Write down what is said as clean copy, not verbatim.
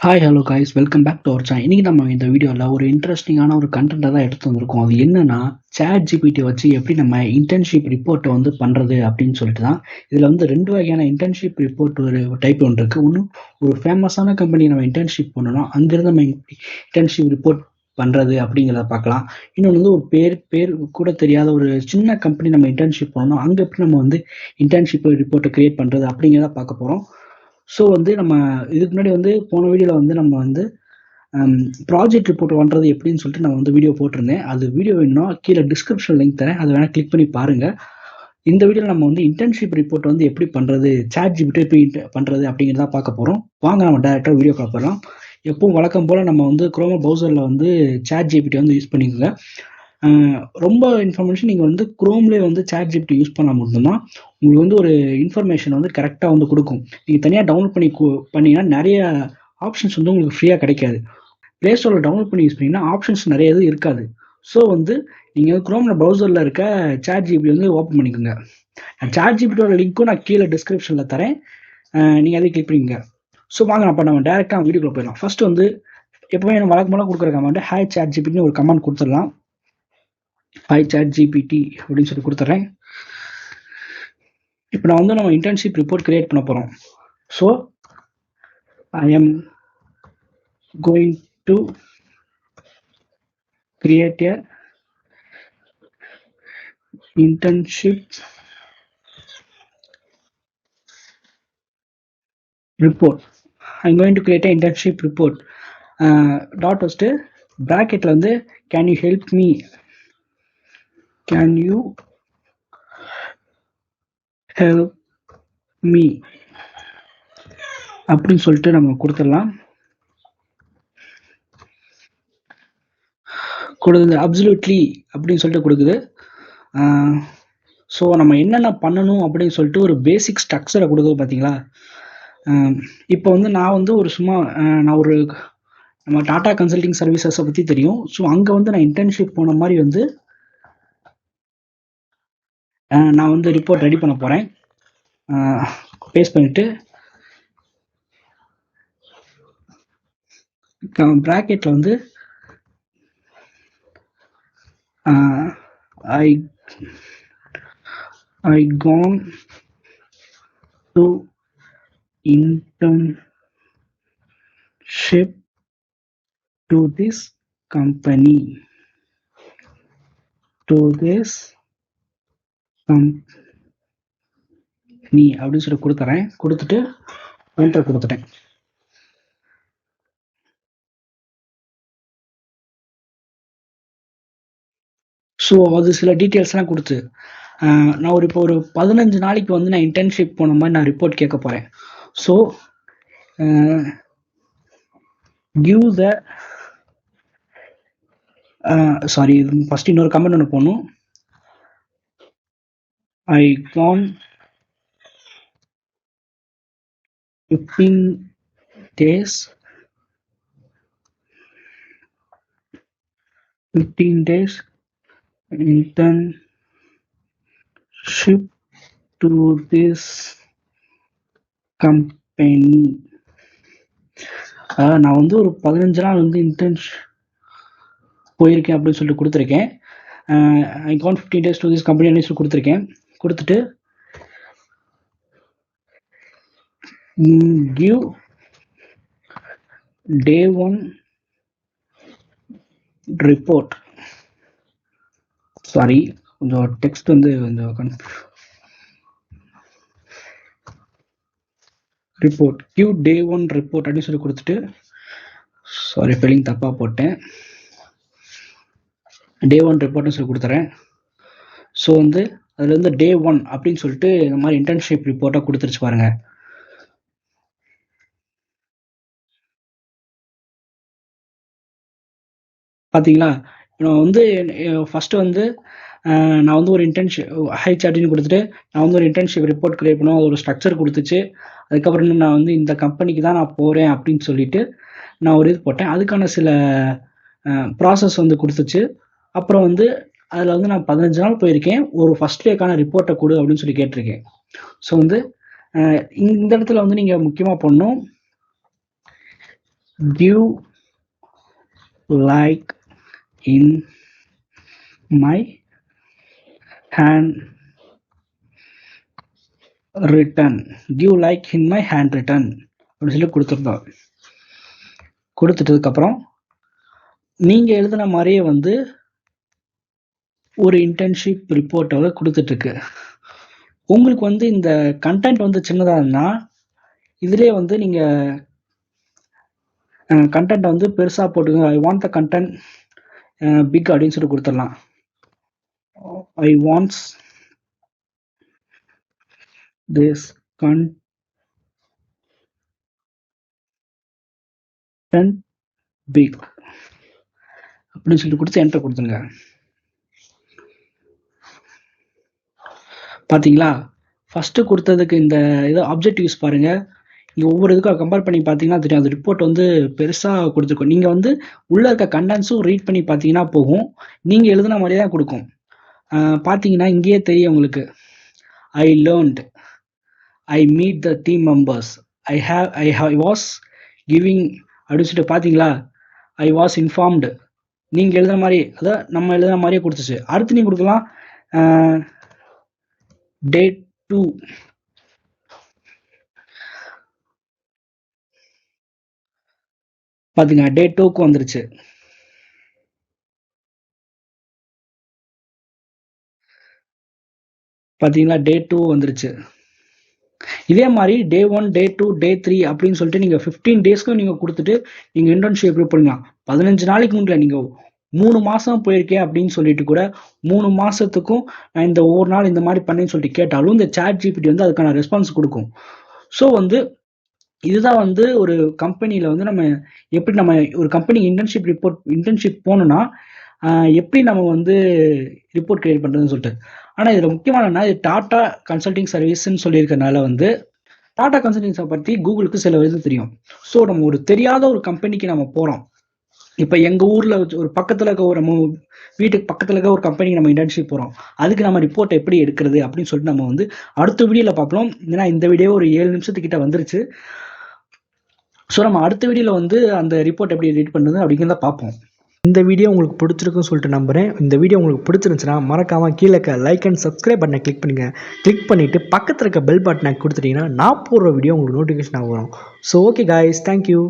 Hi hello guys welcome back to our channel. இன்னைக்கு நம்ம இந்த வீடியோவில் ஒரு இன்ட்ரெஸ்டிங்கான ஒரு கண்டென்ட்டை தான் எடுத்து வந்திருக்கோம். அது என்னன்னா சேட் ஜிபிடி வச்சு எப்படி நம்ம இன்டர்ன்ஷிப் ரிப்போர்ட்டை வந்து பண்ணுறது அப்படின்னு சொல்லிட்டு தான். இதில் வந்து ரெண்டு வகையான இன்டர்ன்ஷிப் ரிப்போர்ட் ஒரு டைப் ஒன்று இருக்குது. ஒன்று ஒரு ஃபேமஸான கம்பெனி நம்ம இன்டர்ன்ஷிப் பண்ணணும், அங்கேருந்து நம்ம இன்டர்ன்ஷிப் ரிப்போர்ட் பண்ணுறது அப்படிங்கிறத பார்க்கலாம். இன்னொன்று வந்து ஒரு பேர் கூட தெரியாத ஒரு சின்ன கம்பெனி நம்ம இன்டர்ன்ஷிப் பண்ணணும், அங்கே எப்படி நம்ம வந்து இன்டர்ன்ஷிப் ரிப்போர்ட்டை கிரியேட் பண்ணுறது அப்படிங்கிறத பார்க்க போகிறோம். ஸோ வந்து நம்ம இதுக்கு முன்னாடி வந்து போன வீடியோவில் வந்து நம்ம வந்து ப்ராஜெக்ட் ரிப்போர்ட் பண்ணுறது எப்படின்னு சொல்லிட்டு நான் வந்து வீடியோ போட்டிருந்தேன். அது வீடியோ வேணும்னா கீழே டிஸ்கிரிப்ஷன் லிங்க் தரேன், அதை வேணால் கிளிக் பண்ணி பாருங்கள். இந்த வீடியோவில் நம்ம வந்து இன்டர்ன்ஷிப் ரிப்போர்ட் வந்து எப்படி பண்ணுறது, சேட் ஜிபிடி எப்படி பண்ணுறது அப்படிங்கிறத பார்க்க போகிறோம். வாங்க நம்ம டேரெக்டாக வீடியோ பார்க்கலாம். எப்பவும் வழக்கம் போல் நம்ம வந்து குரோமா ப்ரௌசரில் வந்து சேட் ஜிபிடி வந்து யூஸ் பண்ணிக்கோங்க. ரொம்ப இன்ஃபர்மேஷன் நீங்கள் வந்து குரோம்லேயே வந்து சேட் ஜிபிடி யூஸ் பண்ணால் மட்டும்தான் உங்களுக்கு வந்து ஒரு இன்ஃபர்மேஷன் வந்து கரெக்டாக வந்து கொடுக்கும். நீங்கள் தனியாக டவுன்லோட் பண்ணிங்கன்னா நிறைய ஆப்ஷன்ஸ் வந்து உங்களுக்கு ஃப்ரீயாக கிடைக்காது. ப்ளே ஸ்டோரில் டவுன்லோட் பண்ணி யூஸ் பண்ணிங்கன்னா ஆப்ஷன்ஸ் நிறைய இது இருக்காது. ஸோ வந்து நீங்கள் குரோமில் ப்ரௌசரில் இருக்க சேட் ஜிபிடி வந்து ஓப்பன் பண்ணிக்கோங்க. சேட் ஜிபிடியோட லிங்க்கும் நான் கீழே டிஸ்கிரிப்ஷனில் தரேன், நீங்கள் அதை கிளிக் பண்ணிக்கோங்க. ஸோ வாங்க நம்ம டேரெக்டாக வீடியோக்குள்ள போயிடலாம். ஃபர்ஸ்ட் வந்து எப்பவுமே நம்ம வழக்கமாக கொடுக்குற கமெண்ட் ஹாய் சேட் ஜிபிடின்னு ஒரு கமெண்ட் கொடுத்துடலாம். ஹாய் சேட் ஜிபிடி அப்படின்னு சொல்லி கொடுத்துட்றேன். இப்போ நான் வந்து நம்ம இன்டர்ன்ஷிப் ரிப்போர்ட் கிரியேட் பண்ண போகிறோம். So I am going to create a internship report. I'm going to create an internship report. Dot first bracketல வந்து can you help me, can you help me அப்படின்னு சொல்லிட்டு நம்ம கொடுத்துடலாம். கொடுக்குது அப்சல்யூட்லி அப்படின்னு சொல்லிட்டு கொடுக்குது. ஸோ நம்ம என்னென்ன பண்ணணும் அப்படின்னு சொல்லிட்டு ஒரு பேசிக் ஸ்ட்ரக்சரை கொடுக்குது பார்த்தீங்களா. இப்போ வந்து நான் வந்து ஒரு நான் ஒரு நம்ம டாடா கன்சல்டிங் சர்வீசஸை பற்றி தெரியும். ஸோ அங்கே வந்து நான் இன்டர்ன்ஷிப் போன மாதிரி வந்து நான் வந்து ரிப்போர்ட் ரெடி பண்ண போகிறேன். பேஸ்ட் பண்ணிவிட்டு ப்ராக்கெட்டில் வந்து I gone to internship to this company அப்படின்னு சொல்லி கொடுத்துறேன். கொடுத்துட்டு என்டர் கொடுத்துட்டேன். ஸோ அது சில டீட்டெயில்ஸ்லாம் கொடுத்து நான் இப்போ ஒரு 15 நாளைக்கு வந்து நான் இன்டர்ன்ஷிப் போன மாதிரி நான் ரிப்போர்ட் கேட்க போகிறேன். So give the sorry first இன்னொரு கமெண்ட் ஒன்று போகணும். I gone 15 days internship to this company. நான் வந்து ஒரு 15 நாள் வந்து இன்டர்ன்ஷிப் போயிருக்கேன் அப்படின்னு சொல்லிட்டு கொடுத்துருக்கேன். I gone 15 days to this company அப்படின்னு சொல்லி கொடுத்துருக்கேன். கொடுத்துட்டு give day 1 report. சாரி கொஞ்சம் டெக்ஸ்ட் வந்து கொஞ்சம் ரிப்போர்ட் கிவ் டே 1 ரிப்போர்ட் அப்படின்னு சொல்லி கொடுத்துட்டு, சாரி ஸ்பெல்லிங் தப்பாக போட்டேன், டே 1 ரிப்போர்ட்னு சொல்லி கொடுத்துறேன். ஸோ வந்து அதில் வந்து டே 1 அப்படின்னு சொல்லிட்டு இந்த மாதிரி இன்டர்ன்ஷிப் ரிப்போர்ட்டாக கொடுத்துருச்சு பாருங்க. பார்த்தீங்களா. நான் வந்து ஃபஸ்ட்டு வந்து நான் வந்து ஒரு இன்டர்ன்ஷிப் ஹைச்ஆர்டின்னு கொடுத்துட்டு நான் வந்து ஒரு இன்டர்ன்ஷிப் ரிப்போர்ட் கிரியேட் பண்ணுவோம். அது ஒரு ஸ்ட்ரக்சர் கொடுத்துச்சு. அதுக்கப்புறம் நான் வந்து இந்த கம்பெனிக்கு தான் நான் போகிறேன் அப்படின்னு சொல்லிட்டு நான் ஒரு இது போட்டேன். அதுக்கான சில ப்ராசஸ் வந்து கொடுத்துச்சு. அப்புறம் வந்து அதில் வந்து நான் 15 நாள் போயிருக்கேன், ஒரு ஃபர்ஸ்ட் டேக்கான ரிப்போர்ட்டை கொடு அப்படின்னு சொல்லி கேட்டிருக்கேன். ஸோ வந்து இந்த இடத்துல வந்து நீங்கள் முக்கியமாக பண்ணணும், give like in my hand written. Give like in my hand written அப்படின்னு சொல்லி கொடுத்துருந்தோம். கொடுத்துட்டதுக்கப்புறம் நீங்கள் எழுதின மாதிரியே வந்து ஒரு இன்டர்ன்ஷிப் ரிப்போர்ட்டை கொடுத்துட்ருக்கு. உங்களுக்கு வந்து இந்த கண்டென்ட் வந்து சின்னதாக இருந்தால் இதிலே வந்து நீங்கள் கண்டென்ட் வந்து பெருசாக போட்டுங்க. I want the content big அப்படின்னு சொல்லி கொடுத்துடலாம். I wants this content big அப்படின்னு சொல்லி கொடுத்து என்டர் கொடுத்துருங்க. பார்த்தீங்களா, ஃபஸ்ட்டு கொடுத்ததுக்கு இந்த இது ஆப்ஜெக்டிவ்ஸ் பாருங்கள். இங்கே ஒவ்வொரு இதுக்கும் கம்பேர் பண்ணி பார்த்தீங்கன்னா தெரியும், அந்த ரிப்போர்ட் வந்து பெருசாக கொடுத்துருக்கோம். நீங்கள் வந்து உள்ளே இருக்க கண்டென்ட்ஸும் ரீட் பண்ணி பார்த்தீங்கன்னா போகும், நீங்கள் எழுதுன மாதிரியே தான் கொடுக்கும். பார்த்தீங்கன்னா இங்கேயே தெரியும் உங்களுக்கு. ஐ learnt, I meet the team members, I was giving அப்படின்னு சொல்லிட்டு பார்த்தீங்களா, I was informed. நீங்கள் எழுதுன மாதிரி, அதான் நம்ம எழுதுன மாதிரியே கொடுத்துச்சு. அடுத்து நீங்கள் கொடுக்கலாம் day 2. பார்த்தீங்க day 2க்கு வந்துருச்சு. பார்த்தீங்களா, day 2 வந்துருச்சு. இதே மாதிரி day 1, day 2, day 3 அப்படின்னு சொல்லிட்டு நீங்கள் 15 டேஸ்க்கும் நீங்கள் கொடுத்துட்டு நீங்கள் இன்டர்ன்ஷிப் எப்படி பண்ணலாம். 15 நாளைக்கு முன்னாடி நீங்கள் 3 மாதம் போயிருக்கேன் அப்படின்னு சொல்லிட்டு கூட 3 மாதத்துக்கும் நான் இந்த ஒவ்வொரு நாள் இந்த மாதிரி பண்ணேன்னு சொல்லிட்டு கேட்டாலும் இந்த ChatGPT வந்து அதுக்கான ரெஸ்பான்ஸ் கொடுக்கும். ஸோ வந்து இதுதான் வந்து ஒரு கம்பெனியில் வந்து நம்ம எப்படி நம்ம ஒரு கம்பெனி இன்டர்ன்ஷிப் போகணுன்னா எப்படி நம்ம வந்து ரிப்போர்ட் கிரியேட் பண்ணுறதுன்னு சொல்லிட்டு. ஆனால் இதில் முக்கியமான இது டாட்டா கன்சல்டிங் சர்வீஸ்ன்னு சொல்லியிருக்கனால வந்து டாட்டா கன்சல்டிங்ஸை பற்றி கூகுளுக்கு சில இது தெரியும். ஸோ நம்ம ஒரு தெரியாத ஒரு கம்பெனிக்கு நம்ம போகிறோம். இப்போ எங்கள் ஊரில் ஒரு பக்கத்தில் இருக்க நம்ம வீட்டுக்கு பக்கத்தில் இருக்க ஒரு கம்பெனிக்கு நம்ம இன்டர்ன்ஷிப் போகிறோம். அதுக்கு நம்ம ரிப்போர்ட் எப்படி எடுக்கிறது அப்படின்னு சொல்லிட்டு நம்ம வந்து அடுத்த வீடியோவில் பார்க்கலாம். ஏன்னா இந்த வீடியோ ஒரு 7 நிமிஷத்துக்கிட்ட வந்துருச்சு. ஸோ நம்ம அடுத்த வீடியோவில் வந்து அந்த ரிப்போர்ட் எப்படி எடிட் பண்ணுறது அப்படிங்கிறத பார்ப்போம். இந்த வீடியோ உங்களுக்கு பிடிச்சிருக்குன்னு சொல்லிட்டு நம்புகிறேன். இந்த வீடியோ உங்களுக்கு பிடிச்சிருந்துச்சுன்னா மறக்காமல் கீழே இருக்க லைக் அண்ட் சப்ஸ்கிரைப் பட்டனை கிளிக் பண்ணுங்கள். கிளிக் பண்ணிவிட்டு பக்கத்தில் இருக்க பெல் பட்டனை கொடுத்துட்டிங்கன்னா நான் போடுற வீடியோ உங்களுக்கு நோட்டிஃபிகேஷன் வரும். So okay guys, thank you.